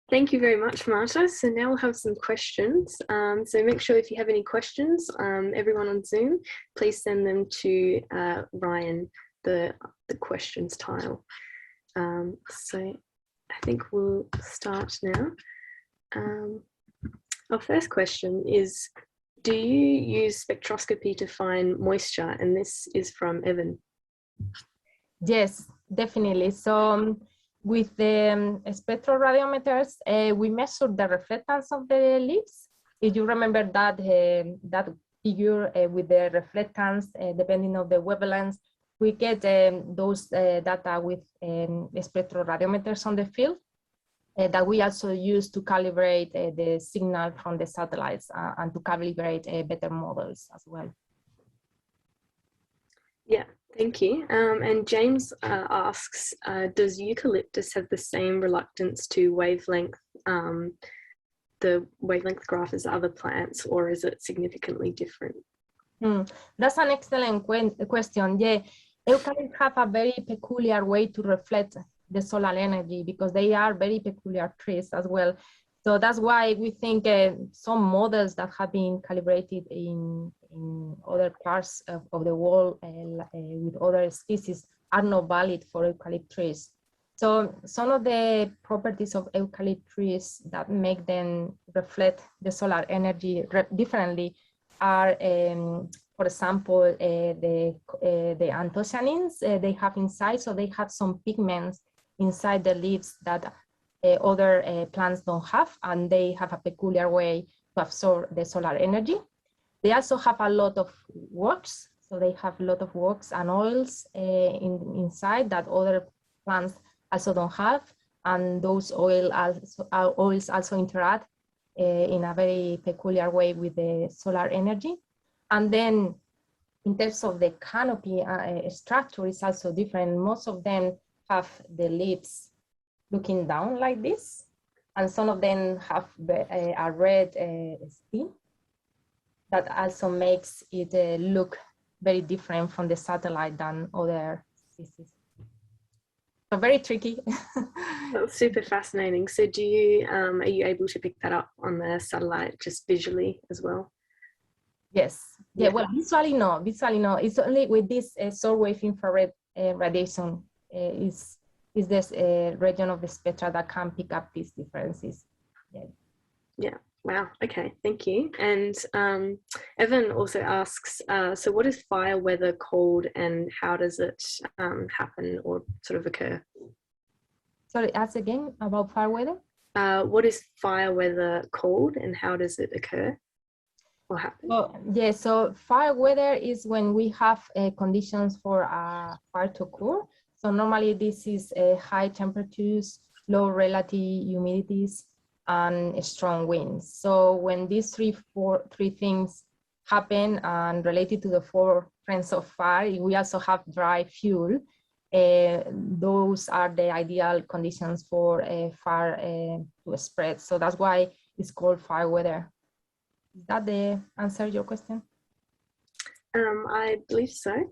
Thank you very much, Marta. So now we'll have some questions. So make sure if you have any questions, everyone on Zoom, please send them to Ryan, the questions tile. So I think we'll start now. Our first question is, do you use spectroscopy to find moisture? And this is from Evan. Yes, definitely. So with the spectroradiometers, we measure the reflectance of the leaves. If you remember that that figure with the reflectance, depending on the wavelengths, we get those data with spectroradiometers on the field that we also use to calibrate the signal from the satellites and to calibrate better models as well. Yeah, thank you. And James asks, does Eucalyptus have the same reluctance to wavelength, the wavelength graph as other plants, or is it significantly different? That's an excellent question. Yeah, eucalypts have a very peculiar way to reflect the solar energy because they are very peculiar trees as well. So that's why we think some models that have been calibrated in other parts of the world with other species are not valid for eucalypt trees. So some of the properties of eucalypt trees that make them reflect the solar energy differently are, for example, the anthocyanins they have inside. So they have some pigments inside the leaves that other plants don't have, and they have a peculiar way to absorb the solar energy. They also have a lot of wax, so they have a lot of wax and oils inside that other plants also don't have, and those oils also interact in a very peculiar way with the solar energy. And then in terms of the canopy structure is also different. Most of them have the leaves looking down like this, and some of them have a red skin that also makes it look very different from the satellite than other species. So very tricky. That's super fascinating. So do you, are you able to pick that up on the satellite just visually as well? Yes. Yeah, well, visually no. It's only with this short wave infrared radiation is this region of the spectra that can pick up these differences. Yeah. Wow. Okay. Thank you. And Evan also asks, so what is fire weather called, and how does it happen or sort of occur? Sorry, ask again about fire weather. What is fire weather called, and how does it occur or happen? Oh, yeah. So fire weather is when we have conditions for a fire to occur. So normally this is high temperatures, low relative humidities, and strong winds. So when these three things happen and related to the 4 trends of fire, we also have dry fuel. Those are the ideal conditions for fire to spread. So that's why it's called fire weather. Is that the answer to your question? I believe so.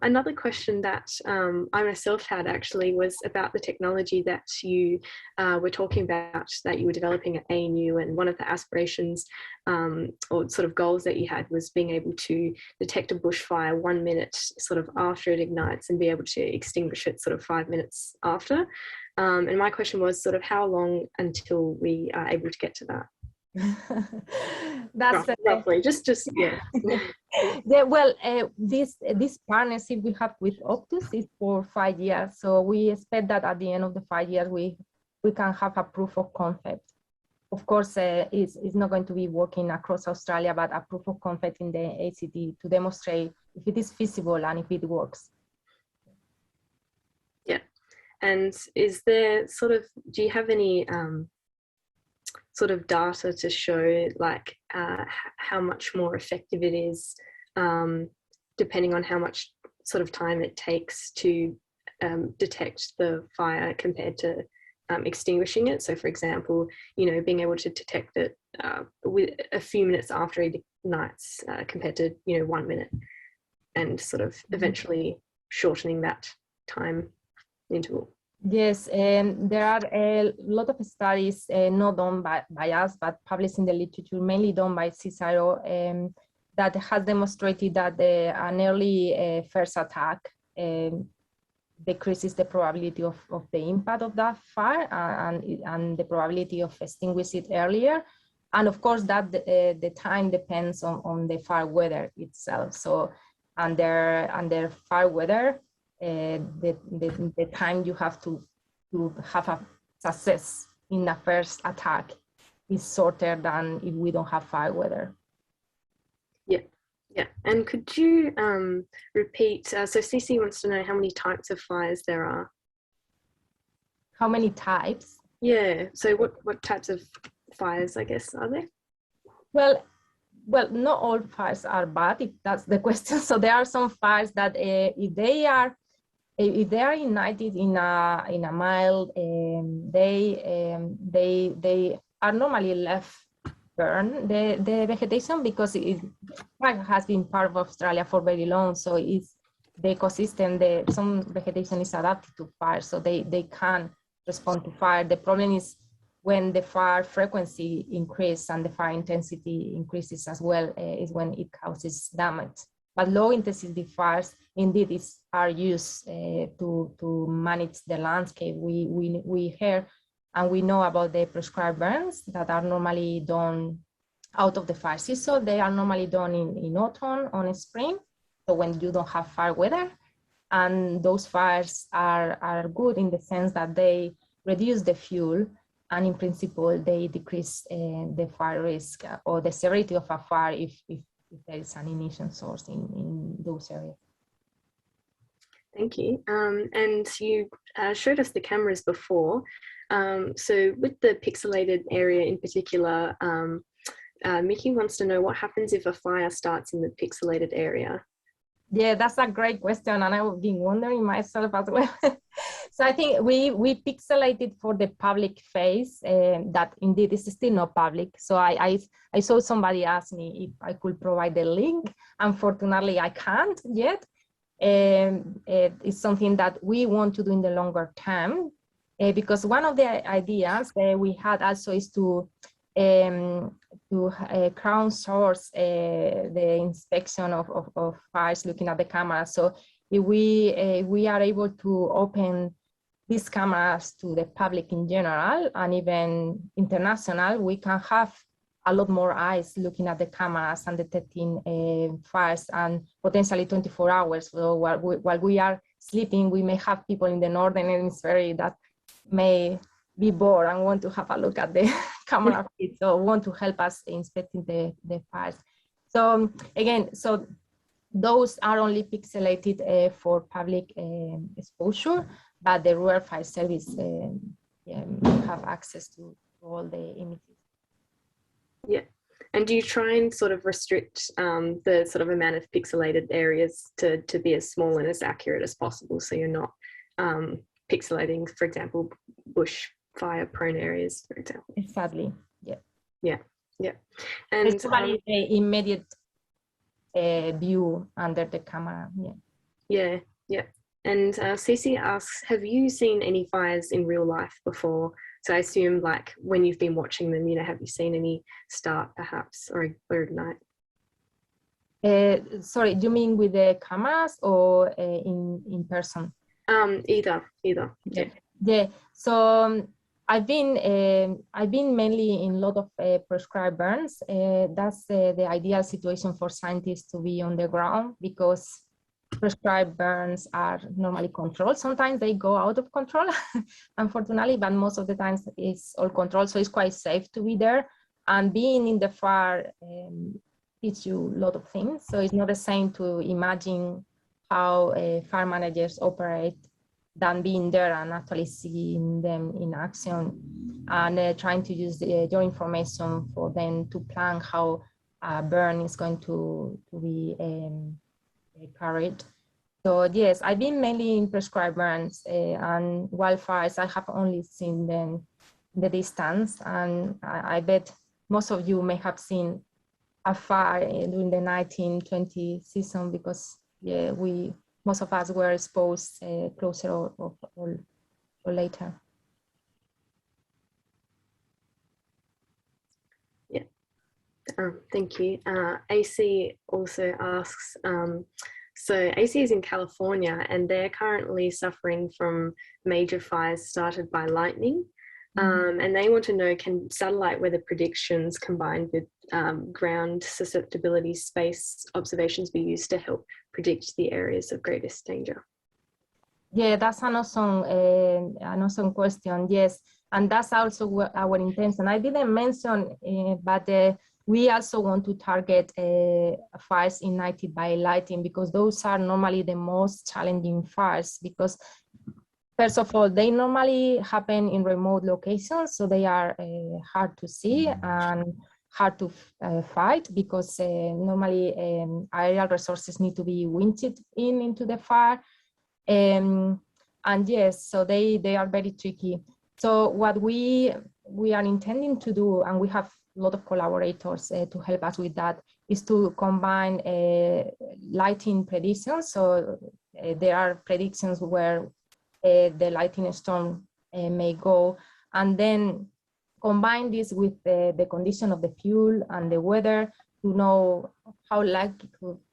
Another question that I myself had actually was about the technology that you were talking about, that you were developing at ANU, and one of the aspirations or sort of goals that you had was being able to detect a bushfire 1 minute sort of after it ignites and be able to extinguish it sort of 5 minutes after. And my question was sort of how long until we are able to get to that? That's roughly, just yeah. Yeah, well, this partnership we have with Optus is for 5 years, so we expect that at the end of the 5 years we can have a proof of concept. Of course, it's not going to be working across Australia, but a proof of concept in the ACT to demonstrate if it is feasible and if it works. Yeah, and is there sort of, do you have any sort of data to show like how much more effective it is depending on how much sort of time it takes to detect the fire compared to extinguishing it? So for example, you know, being able to detect it with a few minutes after it ignites compared to, you know, 1 minute, and sort of eventually shortening that time interval. Yes, and there are a lot of studies not done by us, but published in the literature, mainly done by CSIRO, that has demonstrated that an early first attack decreases the probability of the impact of that fire and the probability of extinguish it earlier. And of course, that the time depends on the fire weather itself. So under fire weather, the time you have to have a success in the first attack is shorter than if we don't have fire weather. Yeah, yeah. And could you repeat, so CC wants to know how many types of fires there are. How many types? Yeah, so what types of fires, I guess, are there? Well, not all fires are bad, if that's the question. So there are some fires that if they are ignited in a mild, they are normally left burn the vegetation, because it has been part of Australia for very long. So it's the ecosystem, some vegetation is adapted to fire, so they can respond to fire. The problem is when the fire frequency increases and the fire intensity increases as well, is when it causes damage. But low intensity fires indeed are used to manage the landscape. We hear and we know about the prescribed burns that are normally done out of the fire season. They are normally done in autumn or in spring, so when you don't have fire weather. And those fires are good in the sense that they reduce the fuel, and in principle, they decrease the fire risk or the severity of a fire if there is an ignition source in those areas. Thank you. And you showed us the cameras before. So with the pixelated area in particular, Mickey wants to know what happens if a fire starts in the pixelated area. Yeah, that's a great question, and I've been wondering myself as well. So I think we pixelated for the public phase, that indeed is still not public. So I saw somebody ask me if I could provide the link. Unfortunately, I can't yet. It's something that we want to do in the longer term, because one of the ideas we had also is to crowdsource the inspection of fires looking at the camera. So if we are able to open these cameras to the public in general and even international, we can have a lot more eyes looking at the cameras and detecting fires, and potentially 24 hours. So while we are sleeping, we may have people in the northern hemisphere that may be bored and want to have a look at the camera feed, so want to help us inspecting the fires. So again, so those are only pixelated for public exposure, but the Rural Fire Service have access to all the images. Yeah. And do you try and sort of restrict the sort of amount of pixelated areas to be as small and as accurate as possible, so you're not pixelating, for example, bush fire prone areas, for example? Exactly. Yeah. Yeah. Yeah. And it's probably the immediate view under the camera. Yeah. Yeah. Yeah. And Cece asks, have you seen any fires in real life before? So I assume, like, when you've been watching them, you know, have you seen any start perhaps or ignite? Sorry, do you mean with the cameras or in person? Either. Yeah. Yeah. So I've been mainly in a lot of prescribed burns. That's the ideal situation for scientists to be on the ground, because prescribed burns are normally controlled. Sometimes they go out of control, unfortunately, but most of the times it's all controlled. So it's quite safe to be there. And being in the fire teaches you a lot of things. So it's not the same to imagine how fire managers operate than being there and actually seeing them in action, and trying to use your information for them to plan how a burn is going to be carried. So yes, I've been mainly in prescribed burns and wildfires. I have only seen them in the distance, and I bet most of you may have seen a fire during the 1920 season, because yeah, most of us were exposed closer or for later. Yeah, thank you. AC also asks, so AC is in California and they're currently suffering from major fires started by lightning. And they want to know, can satellite weather predictions combined with ground susceptibility space observations be used to help predict the areas of greatest danger? Yeah, that's an awesome question. Yes, and that's also our intention. I didn't mention, but we also want to target fires ignited by lightning, because those are normally the most challenging fires, because first of all, they normally happen in remote locations, so they are hard to see and hard to fight, because normally aerial resources need to be winded into the fire. And yes, so they are very tricky. So what we are intending to do, and we have a lot of collaborators to help us with that, is to combine lighting predictions. So there are predictions where the lightning storm may go, and then combine this with the condition of the fuel and the weather to know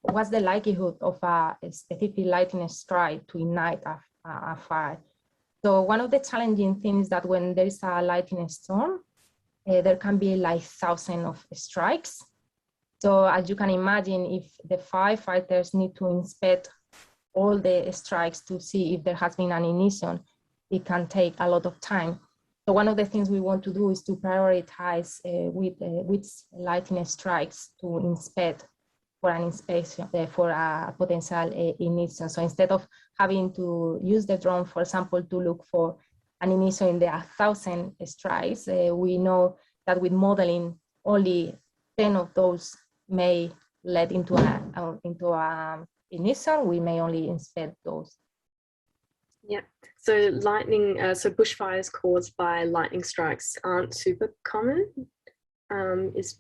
what's the likelihood of a specific lightning strike to ignite a fire. So one of the challenging things is that when there is a lightning storm, there can be like thousands of strikes. So as you can imagine, if the firefighters need to inspect all the strikes to see if there has been an ignition, it can take a lot of time. So one of the things we want to do is to prioritize which lightning strikes to inspect for an inspection for a potential ignition. So instead of having to use the drone, for example, to look for an ignition in the 1,000 strikes, we know that with modeling, only 10 of those may lead into a ignition. We may only inspect those. Yeah, so lightning, so bushfires caused by lightning strikes aren't super common, is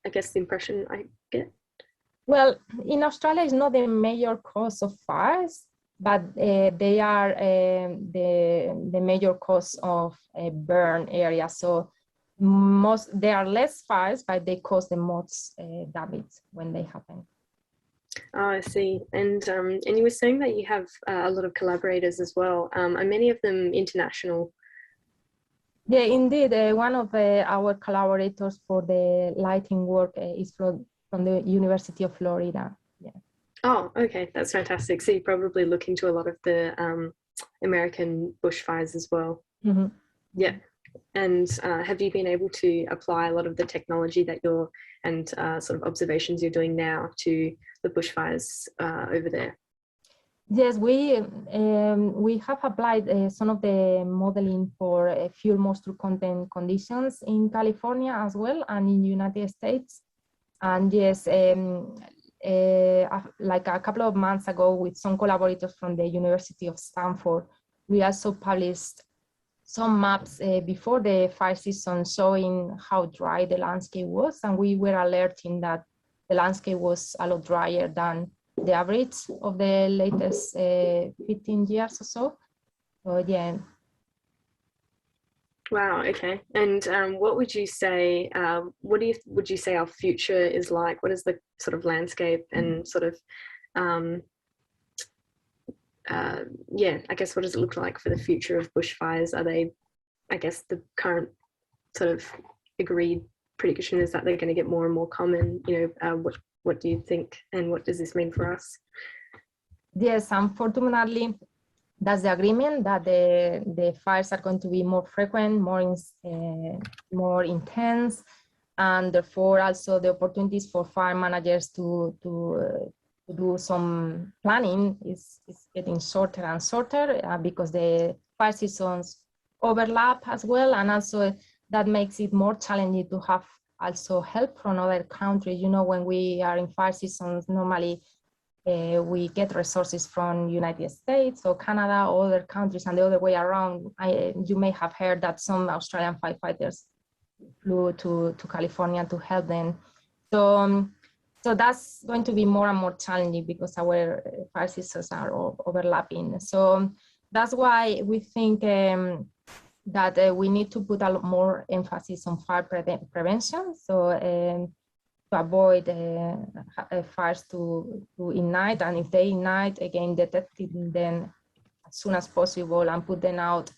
I guess the impression I get. Well, in Australia, it's not the major cause of fires, but they are the major cause of burn areas. So there are less fires, but they cause the most damage when they happen. Oh, I see. And you were saying that you have a lot of collaborators as well. Are many of them international? Yeah, indeed. One of our collaborators for the lighting work is from the University of Florida. Yeah. Oh, okay. That's fantastic. So you probably look into a lot of the American bushfires as well. Mm-hmm. Yeah. And have you been able to apply a lot of the technology that you're and sort of observations you're doing now to the bushfires over there? Yes, we have applied some of the modeling for fuel moisture content conditions in California as well, and in the United States. And yes, like a couple of months ago, with some collaborators from the University of Stanford, we also published some maps before the fire season showing how dry the landscape was, and we were alerting that the landscape was a lot drier than the average of the latest 15 years or so. So yeah. Wow. Okay. And what would you say? Would you say our future is like? What is the sort of landscape and sort of yeah, I guess what does it look like for the future of bushfires? Are they, I guess the current sort of agreed prediction is that they're going to get more and more common. You know, what do you think, and what does this mean for us? Yes, unfortunately, that's the agreement, that the fires are going to be more frequent, more intense, and therefore also the opportunities for fire managers to do some planning is getting shorter and shorter because the fire seasons overlap as well, and also that makes it more challenging to have also help from other countries. You know, when we are in fire seasons, normally we get resources from United States or Canada or other countries, and the other way around. You may have heard that some Australian firefighters flew to California to help them. So that's going to be more and more challenging because our fire seasons are overlapping. So that's why we think that we need to put a lot more emphasis on fire prevention. So to avoid fires to ignite, and if they ignite, again, detecting them as soon as possible and put them out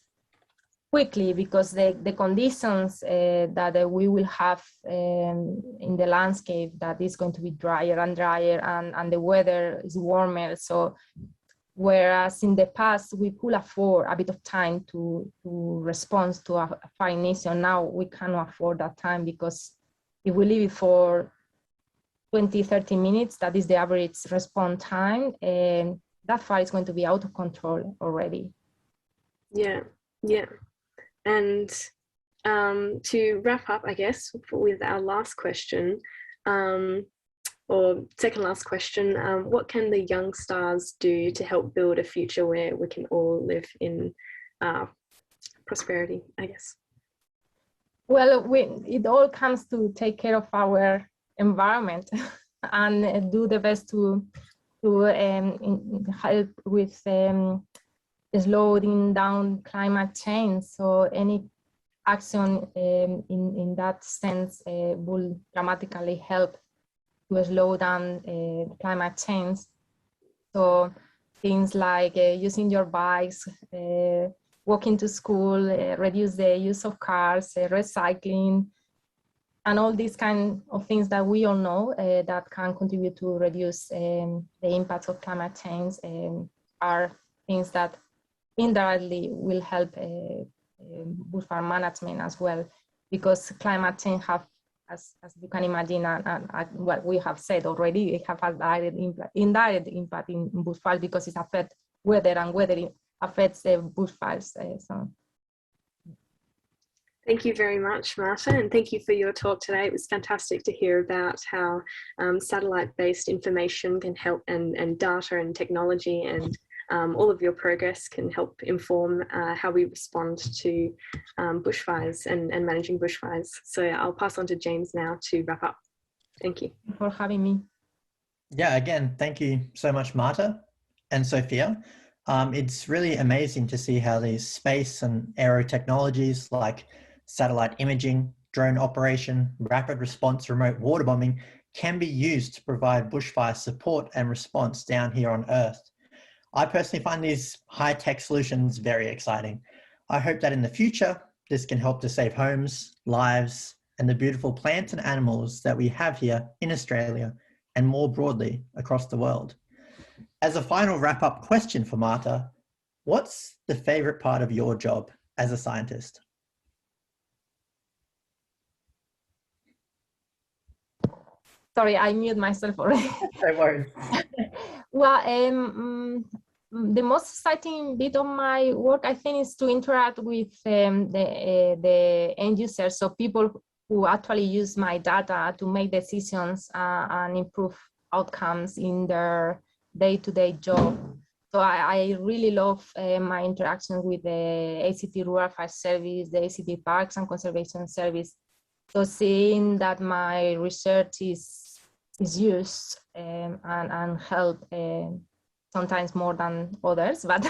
quickly, because the conditions that we will have in the landscape, that is going to be drier and drier, and the weather is warmer. So whereas in the past we could afford a bit of time to respond to a fire ignition, now we cannot afford that time, because if we leave it for 20-30 minutes, that is the average response time, and that fire is going to be out of control already. Yeah. And to wrap up, I guess, with our last question, or second last question, what can the young stars do to help build a future where we can all live in prosperity, I guess? Well, it all comes to take care of our environment and do the best to help with slowing down climate change. So any action in that sense will dramatically help to slow down climate change. So things like using your bikes, walking to school, reduce the use of cars, recycling, and all these kind of things that we all know that can contribute to reduce the impacts of climate change are things that indirectly will help bushfire management as well, because climate change have, as you can imagine, and what we have said already, it have a indirect impact in bushfires, because it affects weather, and weather affects the bushfires. So. Thank you very much, Marta, and thank you for your talk today. It was fantastic to hear about how satellite-based information can help, and data and technology, and all of your progress can help inform how we respond to bushfires and managing bushfires. So I'll pass on to James now to wrap up. Thank you. Thank you for having me. Yeah, again, thank you so much, Marta and Sophia. It's really amazing to see how these space and aero technologies like satellite imaging, drone operation, rapid response, remote water bombing can be used to provide bushfire support and response down here on Earth. I personally find these high-tech solutions very exciting. I hope that in the future, this can help to save homes, lives, and the beautiful plants and animals that we have here in Australia and more broadly across the world. As a final wrap-up question for Marta, what's the favorite part of your job as a scientist? Sorry, I mute myself already. Don't worry. Well, the most exciting bit of my work, I think, is to interact with the end users, so people who actually use my data to make decisions and improve outcomes in their day-to-day job. So I really love my interaction with the ACT Rural Fire Service, the ACT Parks and Conservation Service. So seeing that my research is used and help sometimes more than others, but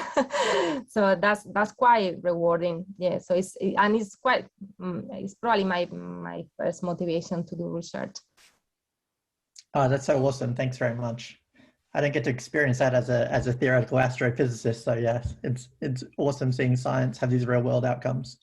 so that's quite rewarding. Yeah, so it's probably my first motivation to do research. Oh, that's so awesome. Thanks very much. I didn't get to experience that as a theoretical astrophysicist. So yes, it's awesome seeing science have these real world outcomes.